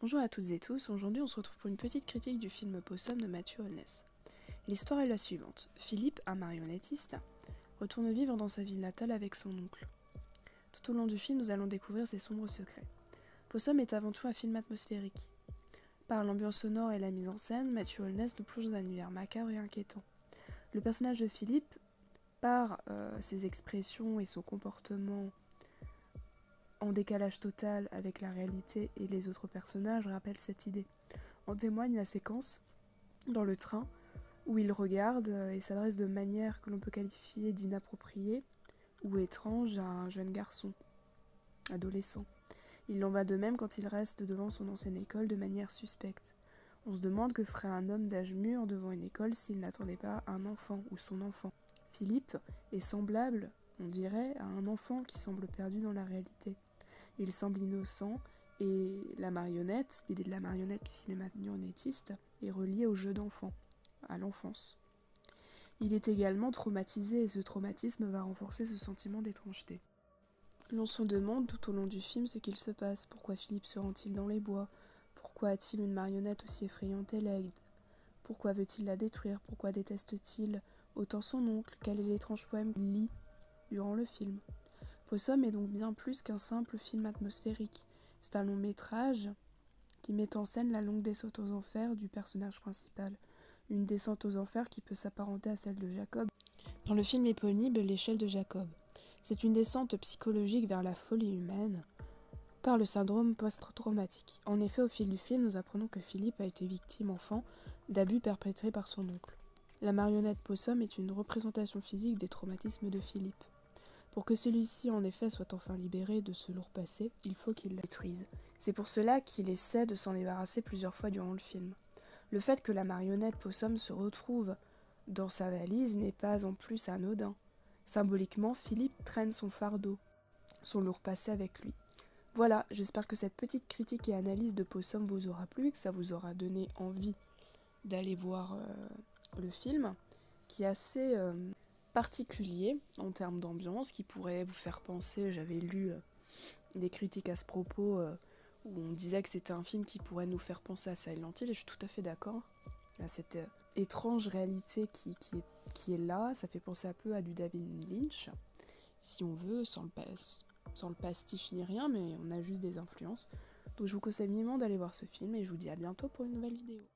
Bonjour à toutes et tous, aujourd'hui on se retrouve pour une petite critique du film Possum de Matthew Holness. L'histoire est la suivante. Philippe, un marionnettiste, retourne vivre dans sa ville natale avec son oncle. Tout au long du film, nous allons découvrir ses sombres secrets. Possum est avant tout un film atmosphérique. Par l'ambiance sonore et la mise en scène, Matthew Holness nous plonge dans un univers macabre et inquiétant. Le personnage de Philippe, par ses expressions et son comportement en décalage total avec la réalité et les autres personnages, rappelle cette idée. En témoigne la séquence dans le train où il regarde et s'adresse de manière que l'on peut qualifier d'inappropriée ou étrange à un jeune garçon, adolescent. Il en va de même quand il reste devant son ancienne école de manière suspecte. On se demande que ferait un homme d'âge mûr devant une école s'il n'attendait pas un enfant ou son enfant. Philippe est semblable, on dirait, à un enfant qui semble perdu dans la réalité. Il semble innocent et la marionnette, l'idée de la marionnette puisqu'il est marionnettiste, est reliée au jeu d'enfant, à l'enfance. Il est également traumatisé et ce traumatisme va renforcer ce sentiment d'étrangeté. L'on se demande tout au long du film ce qu'il se passe, pourquoi Philippe se rend-il dans les bois, pourquoi a-t-il une marionnette aussi effrayante et laide, pourquoi veut-il la détruire, pourquoi déteste-t-il autant son oncle, quel est l'étrange poème qu'il lit durant le film. Possum est donc bien plus qu'un simple film atmosphérique. C'est un long métrage qui met en scène la longue descente aux enfers du personnage principal. Une descente aux enfers qui peut s'apparenter à celle de Jacob dans le film éponyme L'échelle de Jacob. C'est une descente psychologique vers la folie humaine par le syndrome post-traumatique. En effet, au fil du film, nous apprenons que Philippe a été victime enfant d'abus perpétrés par son oncle. La marionnette Possum est une représentation physique des traumatismes de Philippe. Pour que celui-ci en effet soit enfin libéré de ce lourd passé, il faut qu'il la détruise. C'est pour cela qu'il essaie de s'en débarrasser plusieurs fois durant le film. Le fait que la marionnette Possum se retrouve dans sa valise n'est pas en plus anodin. Symboliquement, Philippe traîne son fardeau, son lourd passé avec lui. Voilà, j'espère que cette petite critique et analyse de Possum vous aura plu et que ça vous aura donné envie d'aller voir le film, qui est assez particulier en termes d'ambiance, qui pourrait vous faire penser, j'avais lu des critiques à ce propos où on disait que c'était un film qui pourrait nous faire penser à Silent Hill, et je suis tout à fait d'accord. À cette étrange réalité qui est là, ça fait penser un peu à du David Lynch, si on veut, sans le pastiche ni rien, mais on a juste des influences. Donc je vous conseille vivement d'aller voir ce film, et je vous dis à bientôt pour une nouvelle vidéo.